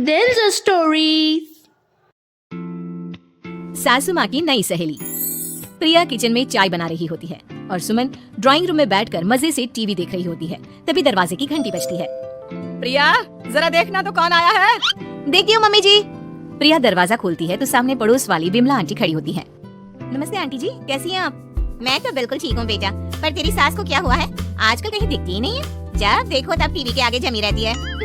दिल्स stories. सासू माँ की नई सहेली। प्रिया किचन में चाय बना रही होती है और सुमन ड्राइंग रूम में बैठकर मजे से टीवी देख रही होती है। तभी दरवाजे की घंटी बजती है। प्रिया, जरा देखना तो कौन आया है। देखती हूँ मम्मी जी। प्रिया दरवाजा खोलती है तो सामने पड़ोस वाली बिमला आंटी खड़ी होती है। नमस्ते आंटी जी, कैसी हैं आप? मैं तो बिल्कुल ठीक हूँ बेटा, पर तेरी सास को क्या हुआ है? आजकल कहीं दिखती ही नहीं है। जब देखो तब टीवी के आगे जमी रहती है।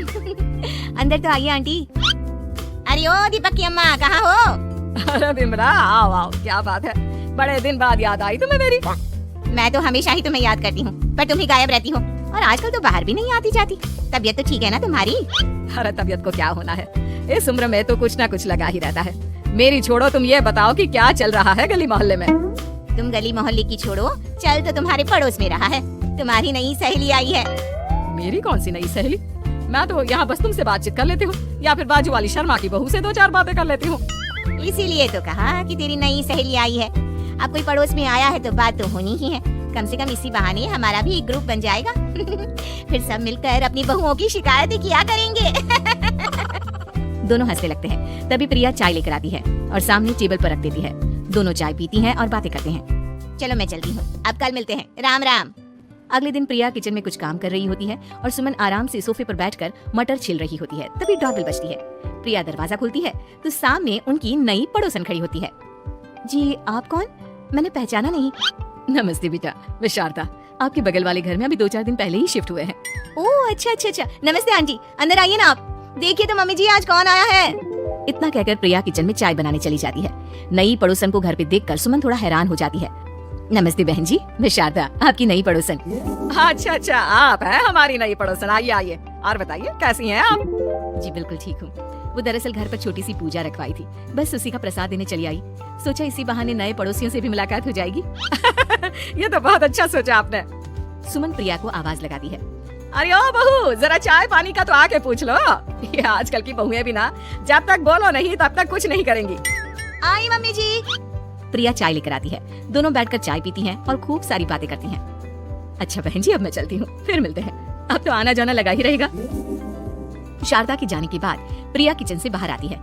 अंदर तो आइए आंटी। अरे ओ दीपक की अम्मा, कहाँ हो? अरे बिमला, आओ आओ, क्या बात है, बड़े दिन बाद याद आई तुम्हें मेरी। मैं तो हमेशा ही तुम्हें याद करती हूँ, पर तुम ही गायब रहती हो और आजकल तो बाहर भी नहीं आती जाती। तबीयत तो ठीक है ना तुम्हारी? अरे तबीयत को क्या होना है, इस उम्र में तो कुछ ना कुछ लगा ही रहता है। मेरी छोड़ो, तुम ये बताओ कि क्या चल रहा है गली मोहल्ले में? तुम गली मोहल्ले की छोड़ो, चल तो तुम्हारे पड़ोस में रहा है। तुम्हारी नई सहेली आई है। मेरी कौन सी नई सहेली? मैं तो यहाँ बस तुमसे बातचीत कर लेती हूँ या फिर बाजू वाली शर्मा की बहू से दो चार बातें कर लेती हूँ। इसीलिए तो कहा कि तेरी नई सहेली आई है। अब कोई पड़ोस में आया है तो बात तो होनी ही है। कम से कम इसी बहाने हमारा भी एक ग्रुप बन जाएगा। फिर सब मिलकर अपनी बहुओं की शिकायतें किया करेंगे। दोनों हंसने लगते हैं। तभी प्रिया चाय लेकर आती है और सामने टेबल पर रख देती है। दोनों चाय पीती हैं और बातें करते हैं। चलो मैं चलती हूँ, अब कल मिलते हैं। राम राम। अगले दिन प्रिया किचन में कुछ काम कर रही होती है और सुमन आराम से सोफे पर बैठकर मटर छिल रही होती है। तभी डोरबेल बजती है। प्रिया दरवाजा खोलती है तो सामने उनकी नई पड़ोसन खड़ी होती है। जी आप कौन? मैंने पहचाना नहीं। नमस्ते बेटा, मैं शारदा, आपके बगल वाले घर में अभी 2-4 दिन पहले ही शिफ्ट हुए हैं। ओह अच्छा अच्छा अच्छा, नमस्ते आंटी, अंदर आइए ना आप। देखिए तो मम्मी जी आज कौन आया है। इतना कहकर प्रिया किचन में चाय बनाने चली जाती है। नई पड़ोसन को घर पे देखकर सुमन थोड़ा हैरान हो जाती है। नमस्ते बहन जी, मैं शारदा, आपकी नई पड़ोसन। अच्छा अच्छा, आप हैं हमारी नई पड़ोसन। आइए आइए, और बताइए कैसी हैं आप? जी बिल्कुल ठीक हूँ। वो दरअसल घर पर छोटी सी पूजा रखवाई थी, बस उसी का प्रसाद देने चली आई। सोचा इसी बहाने नए पड़ोसियों से भी मुलाकात हो जाएगी। ये तो बहुत अच्छा सोचा आपने। सुमन प्रिया को आवाज लगाती है। अरे ओ बहू, जरा चाय पानी का तो आके पूछ लो। ये आजकल की बहुएं भी ना, जब तक बोलो नहीं तब तक कुछ नहीं करेंगी। आई मम्मी जी। प्रिया चाय लेकर आती है। दोनों बैठकर चाय पीती हैं और खूब सारी बातें करती हैं। अच्छा बहन जी, अब मैं चलती हूँ, फिर मिलते हैं। अब तो आना जाना लगा ही रहेगा। शारदा के जाने के बाद प्रिया किचन से बाहर आती है।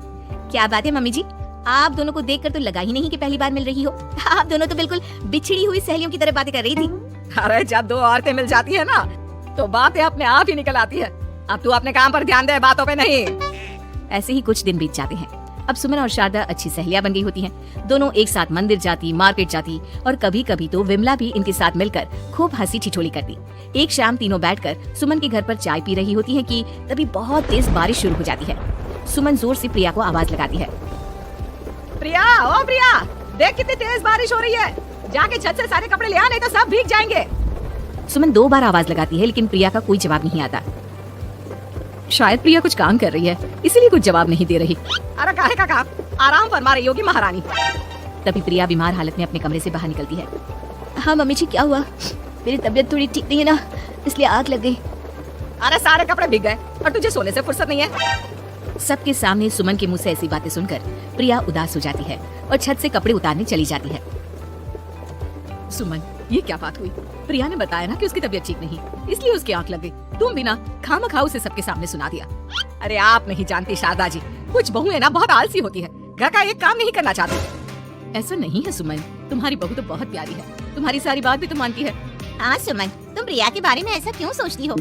क्या बात है मम्मी जी, आप दोनों को देखकर तो लगा ही नहीं कि पहली बार मिल रही हो। आप दोनों तो बिल्कुल बिछड़ी हुई सहेलियों की तरह बातें कर रही थी। अरे जब दो औरतें मिल जाती है ना, तो बातें अपने आप ही निकल आती है। अब तू अपने काम पर ध्यान दे, बातों पे नहीं। ऐसे ही कुछ दिन बीत जाते हैं। अब सुमन और शारदा अच्छी सहेलियां बन गई होती हैं। दोनों एक साथ मंदिर जाती, मार्केट जाती और कभी कभी तो विमला भी इनके साथ मिलकर खूब हंसी ठिठोली करती। एक शाम तीनों बैठकर सुमन के घर पर चाय पी रही होती हैं कि तभी बहुत तेज बारिश शुरू हो जाती है। सुमन जोर से प्रिया को आवाज लगाती है। प्रिया, ओ प्रिया, देख कितनी तेज बारिश हो रही है। जाके छत से सारे कपड़े ले आ, नहीं तो सब भीग जाएंगे। सुमन 2 बार आवाज लगाती है लेकिन प्रिया का कोई जवाब नहीं आता। शायद प्रिया कुछ काम कर रही है, इसीलिए कुछ जवाब नहीं दे रही। अरे काहे का काम, आराम फरमा रही होगी महारानी। तभी प्रिया बीमार हालत में अपने कमरे से बाहर निकलती है। हाँ मम्मी जी, क्या हुआ? मेरी तबीयत थोड़ी ठीक नहीं है ना, इसलिए आग लग गई। अरे सारे कपड़े भीग गए और तुझे सोने से फुर्सत नहीं है। सबके सामने सुमन के मुंह से ऐसी बातें सुनकर प्रिया उदास हो जाती है और छत से कपड़े उतारने चली जाती है। सुमन, ये क्या बात हुई? प्रिया ने बताया ना कि उसकी तबीयत ठीक नहीं, इसलिए उसकी आंख लग गई। तुम भी ना खामखा उसे सबके सामने सुना दिया। अरे आप नहीं जानती शारदा जी, कुछ बहुएं ना बहुत आलसी होती है, घर का एक काम नहीं करना चाहती। ऐसा नहीं है सुमन, तुम्हारी बहू तो बहुत प्यारी है, तुम्हारी सारी बात भी तो मानती है। हाँ सुमन, तुम प्रिया के बारे में ऐसा क्यों सोचती हो?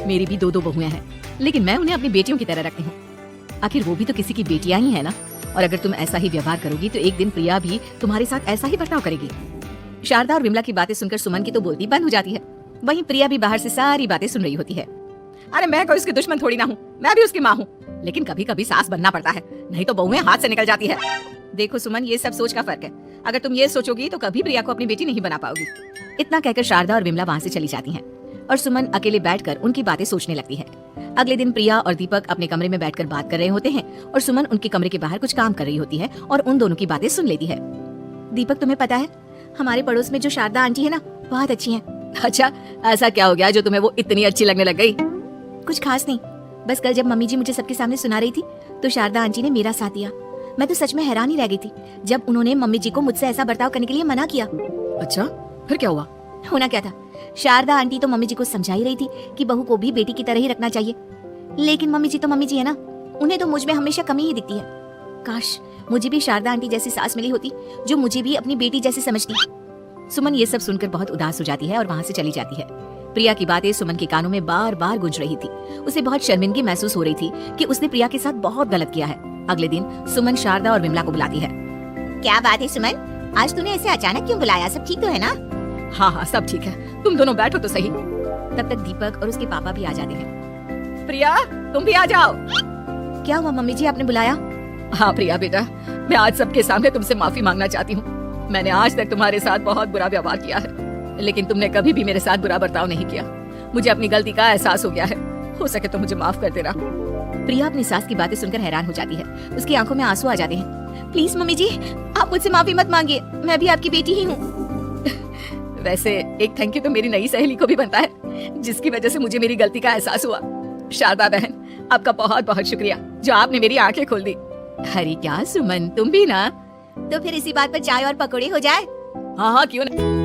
मेरी भी 2 बहुएं हैं, लेकिन मैं उन्हें अपनी बेटियों की तरह रखती हूँ। आखिर वो भी तो किसी की बेटियां ही है ना। और अगर तुम ऐसा ही व्यवहार करोगी तो एक दिन प्रिया भी तुम्हारे साथ ऐसा ही बर्ताव करेगी। शारदा और विमला की बातें सुनकर सुमन की तो बोलती बंद हो जाती है। वहीं प्रिया भी बाहर से सारी बातें सुन रही होती है। अरे मैं कोई उसकी दुश्मन थोड़ी ना हूँ, मैं भी उसकी माँ हूँ, लेकिन कभी कभी सास बनना पड़ता है, नहीं तो बहुएं हाथ से निकल जाती है। देखो सुमन, ये सब सोच का फर्क है। अगर तुम ये सोचोगी तो कभी प्रिया को अपनी बेटी नहीं बना पाओगी। इतना कहकर शारदा और विमला वहाँ से चली जाती हैं और सुमन अकेले बैठकर उनकी बातें सोचने लगती है। अगले दिन प्रिया और दीपक अपने कमरे में बैठकर बात कर रहे होते हैं और सुमन उनके कमरे के बाहर कुछ काम कर रही होती है और उन दोनों की बातें सुन लेती है। दीपक, तुम्हें पता है हमारे पड़ोस में जो शारदा आंटी है ना, बहुत अच्छी हैं। अच्छा, ऐसा क्या हो गया जो तुम्हें वो इतनी अच्छी लगने लग गई? कुछ खास नहीं, बस कल जब मम्मी जी मुझे सबके सामने सुना रही थी तो शारदा आंटी ने मेरा साथ दिया। मैं तो सच में हैरान ही रह गई थी जब उन्होंने मम्मी जी को मुझसे ऐसा बर्ताव करने के लिए मना किया। अच्छा, फिर क्या हुआ? होना क्या था, शारदा आंटी तो मम्मी जी को समझा ही रही थी कि बहू को भी बेटी की तरह ही रखना चाहिए, लेकिन मम्मी जी तो मम्मी जी है ना, उन्हें तो मुझ में हमेशा कमी ही दिखती है। काश मुझे भी शारदा आंटी जैसी सास मिली होती जो मुझे भी अपनी बेटी जैसी समझती। सुमन ये सब सुनकर बहुत उदास हो जाती है और वहाँ से चली जाती है। प्रिया की बातें सुमन के कानों में बार बार गूंज रही थी। उसे बहुत शर्मिंदगी महसूस हो रही थी कि उसने प्रिया के साथ बहुत गलत किया है। अगले दिन सुमन शारदा और विमला को बुलाती है। क्या बात है सुमन, आज तूने ऐसे अचानक क्यों बुलाया? सब ठीक तो है ना? हाँ हाँ सब ठीक है, तुम दोनों बैठो तो सही। तब तक दीपक और उसके पापा भी आ जाते हैं। प्रिया तुम भी आ जाओ। क्या हुआ मम्मी जी, आपने बुलाया? हाँ प्रिया बेटा, मैं आज सबके सामने तुमसे माफी मांगना चाहती हूँ। मैंने आज तक तुम्हारे साथ बहुत बुरा व्यवहार किया है, लेकिन तुमने कभी भी मेरे साथ बुरा बर्ताव नहीं किया। मुझे अपनी गलती का एहसास हो गया है, हो सके तो मुझे माफ कर देना। प्रिया अपनी सास की बातें सुनकर हैरान हो जाती है। उसकी आंखों में आंसू आ जाते हैं। प्लीज मम्मी जी, आप मुझसे माफी मत मांगिए, मैं भी आपकी बेटी ही हूँ। वैसे एक थैंक यू तो मेरी नई सहेली को भी बनता है, जिसकी वजह से मुझे मेरी गलती का एहसास हुआ। शारदा बहन, आपका बहुत बहुत शुक्रिया जो आपने मेरी आंखें खोल दी। अरे क्या सुमन, तुम भी ना? तो फिर इसी बात पर चाय और पकौड़े हो जाए। हाँ हाँ क्यों नहीं।